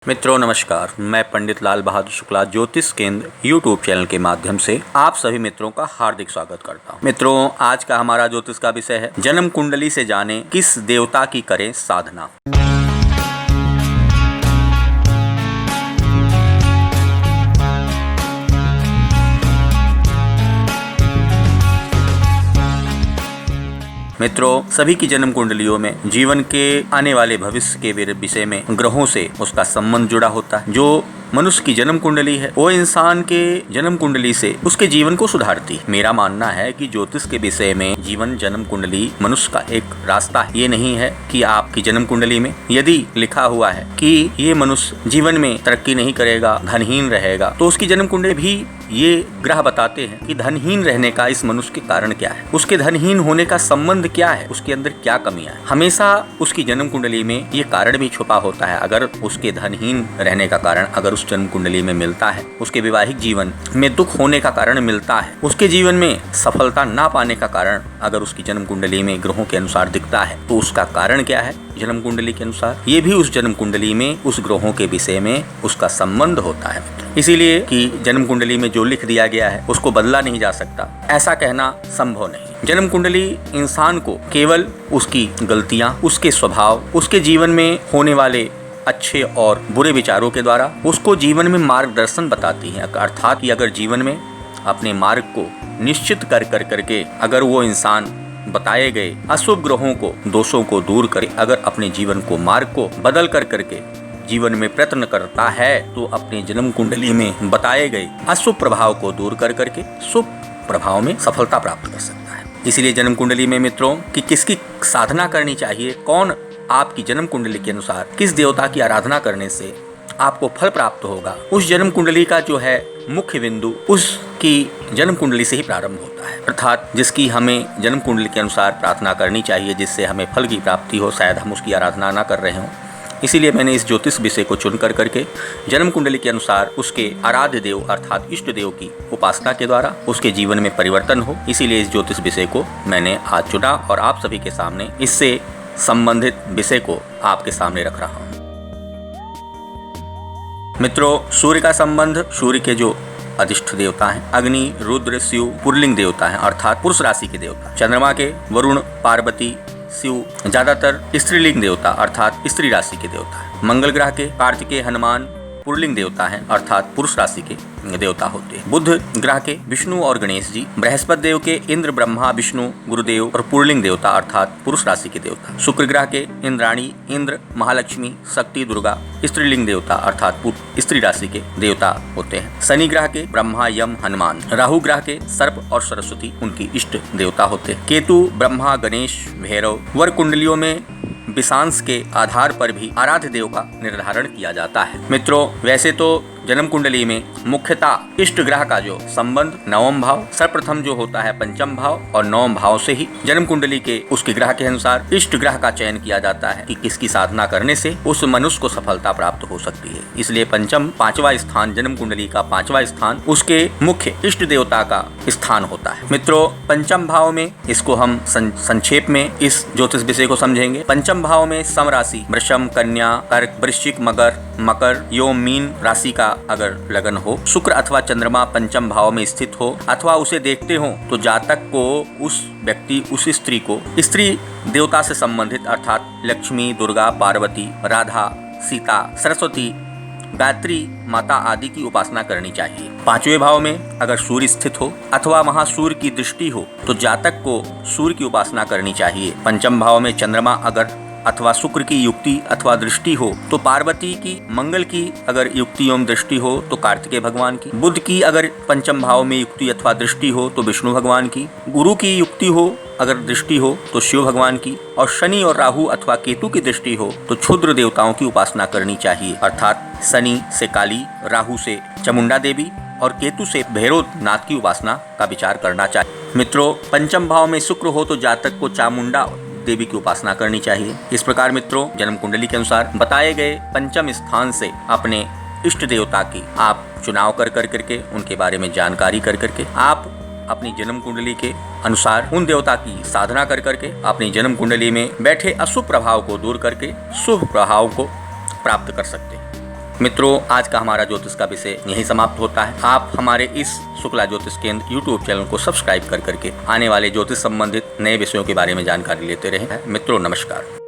मित्रों नमस्कार, मैं पंडित लाल बहादुर शुक्ला ज्योतिष केंद्र यूट्यूब चैनल के माध्यम से आप सभी मित्रों का हार्दिक स्वागत करता हूं। मित्रों, आज का हमारा ज्योतिष का विषय है जन्म कुंडली से जाने किस देवता की करें साधना। मित्रों, सभी की जन्म कुंडलियों में जीवन के आने वाले भविष्य के विषय में ग्रहों से उसका संबंध जुड़ा होता है। जो मनुष्य की जन्म कुंडली है वो इंसान के जन्म कुंडली से उसके जीवन को सुधारती है। मेरा मानना है कि ज्योतिष के विषय में जीवन जन्म कुंडली मनुष्य का एक रास्ता है। ये नहीं है कि आपकी जन्म कुंडली में यदि लिखा हुआ है कि ये मनुष्य जीवन में तरक्की नहीं करेगा, धनहीन रहेगा, तो उसकी जन्म कुंडली भी ये ग्रह बताते हैं कि धनहीन रहने का इस मनुष्य के कारण क्या है, उसके धनहीन होने का संबंध क्या है, उसके अंदर क्या कमियां है। हमेशा उसकी जन्म कुंडली में ये कारण भी छुपा होता है। अगर उसके धनहीन रहने का कारण अगर उस जन्म कुंडली में मिलता है, उसके वैवाहिक जीवन में दुख होने का कारण मिलता है, उसके जीवन में सफलता ना पाने का कारण अगर उसकी जन्म कुंडली में ग्रहों के अनुसार दिखता है, तो उसका कारण क्या है जन्म कुंडली के अनुसार, ये भी उस जन्म कुंडली में उस ग्रहों के विषय में उसका संबंध होता है। इसीलिए कि जन्म कुंडली में जो लिख दिया गया है उसको बदला नहीं जा सकता, ऐसा कहना संभव नहीं। जन्म कुंडली इंसान को केवल उसकी गलतियां, उसके स्वभाव, उसके जीवन में होने वाले अच्छे और बुरे विचारों के द्वारा उसको जीवन में मार्गदर्शन बताती है। अर्थात कि अगर जीवन में अपने मार्ग को निश्चित करके अगर वो इंसान बताए गए अशुभ ग्रहों को, दोषों को दूर करे, अगर अपने जीवन को मार्ग को बदल करके जीवन में प्रयत्न करता है, तो अपने जन्म कुंडली में बताए गए अशुभ प्रभाव को दूर करके शुभ प्रभाव में सफलता प्राप्त कर सकता है। इसीलिए जन्म कुंडली में मित्रों कि किसकी साधना करनी चाहिए, कौन आपकी जन्म कुंडली के अनुसार किस देवता की आराधना करने से आपको फल प्राप्त होगा, उस जन्म कुंडली का जो है मुख्य बिंदु उसकी जन्म कुंडली से ही प्रारंभ होता है। अर्थात जिसकी हमें जन्म कुंडली के अनुसार प्रार्थना करनी चाहिए, जिससे हमें फल की प्राप्ति हो, शायद हम उसकी आराधना ना कर रहे हों। इसीलिए मैंने इस ज्योतिष विषय को चुन करके जन्म कुंडली के अनुसार उसके आराध्य देव अर्थात इष्ट देव की उपासना के द्वारा उसके जीवन में परिवर्तन हो, इसीलिए इस ज्योतिष विषय को मैंने आज चुना और आप सभी के सामने इससे संबंधित विषय को आपके सामने रख रहा हूँ। मित्रों, सूर्य का संबंध, सूर्य के जो अधिष्ठ देवता हैं अग्नि, रुद्र, शिव पुल्लिंग देवता हैं अर्थात पुरुष राशि के देवता। चंद्रमा के वरुण, पार्वती, शिव ज्यादातर स्त्रीलिंग देवता अर्थात स्त्री राशि के देवता है। मंगल ग्रह के कार्तिकेय, हनुमान पुल्लिंग देवता हैं अर्थात पुरुष राशि के देवता होते हैं। बुध ग्रह के विष्णु और गणेश जी, बृहस्पति देव के इंद्र, ब्रह्मा, विष्णु, गुरुदेव और पुल्लिंग देवता अर्थात पुरुष राशि के देवता। शुक्र ग्रह के इंद्राणी, इंद्र, महालक्ष्मी, शक्ति, दुर्गा स्त्रीलिंग देवता अर्थात स्त्री राशि के देवता होते हैं। शनि ग्रह के ब्रह्मा, यम, हनुमान। राहु ग्रह के सर्प और सरस्वती उनकी इष्ट देवता होते हैं। केतु ब्रह्मा, गणेश, भैरव। वर कुंडलियों में विषांश के आधार पर भी आराध्य देव का निर्धारण किया जाता है। मित्रों, वैसे तो जन्म कुंडली में मुख्यतः इष्ट ग्रह का जो संबंध नवम भाव, सर्वप्रथम जो होता है पंचम भाव और नवम भाव से ही जन्म कुंडली के उसके ग्रह के अनुसार इष्ट ग्रह का चयन किया जाता है कि किसकी साधना करने से उस मनुष्य को सफलता प्राप्त हो सकती है। इसलिए पंचम, पांचवा स्थान, जन्म कुंडली का पांचवा स्थान उसके मुख्य इष्ट देवता का स्थान होता है। मित्रों, पंचम भाव में इसको हम संक्षेप में इस ज्योतिष विषय को समझेंगे। पंचम भाव में सम राशि वृषम, कन्या, कर्क, वृश्चिक, मकर, यो मीन राशि का अगर लगन हो, शुक्र अथवा चंद्रमा पंचम भाव में स्थित हो अथवा उसे देखते हो, तो जातक को उस व्यक्ति, उस स्त्री को स्त्री देवता से संबंधित अर्थात लक्ष्मी, दुर्गा, पार्वती, राधा, सीता, सरस्वती, गायत्री माता आदि की उपासना करनी चाहिए। पांचवें भाव में अगर सूर्य स्थित हो अथवा वहां सूर्य की दृष्टि हो, तो जातक को सूर्य की उपासना करनी चाहिए। पंचम भाव में चंद्रमा अगर अथवा शुक्र की युक्ति अथवा दृष्टि हो, तो पार्वती की, मंगल की अगर युक्ति एवं दृष्टि हो तो कार्तिकेय भगवान की, बुध की अगर पंचम भाव में युक्ति अथवा दृष्टि हो तो विष्णु भगवान की, गुरु की युक्ति हो अगर दृष्टि हो तो शिव भगवान की, और शनि और राहु अथवा केतु की दृष्टि हो तो क्षुद्र देवताओं की उपासना करनी चाहिए। अर्थात शनि से काली, राहु से चामुंडा देवी और केतु से भैरव नाथ की उपासना का विचार करना चाहिए। मित्रों, पंचम भाव में शुक्र हो तो जातक को चामुंडा देवी की उपासना करनी चाहिए। इस प्रकार मित्रों, जन्म कुंडली के अनुसार बताए गए पंचम स्थान से अपने इष्ट देवता की आप चुनाव करके उनके बारे में जानकारी करके आप अपनी जन्म कुंडली के अनुसार उन देवता की साधना करके अपनी जन्म कुंडली में बैठे अशुभ प्रभाव को दूर करके शुभ प्रभाव को प्राप्त कर सकते हैं। मित्रों, आज का हमारा ज्योतिष का विषय यही समाप्त होता है। आप हमारे इस शुक्ला ज्योतिष केंद्र यूट्यूब चैनल को सब्सक्राइब कर करके आने वाले ज्योतिष संबंधित नए विषयों के बारे में जानकारी लेते रहे। मित्रों, नमस्कार।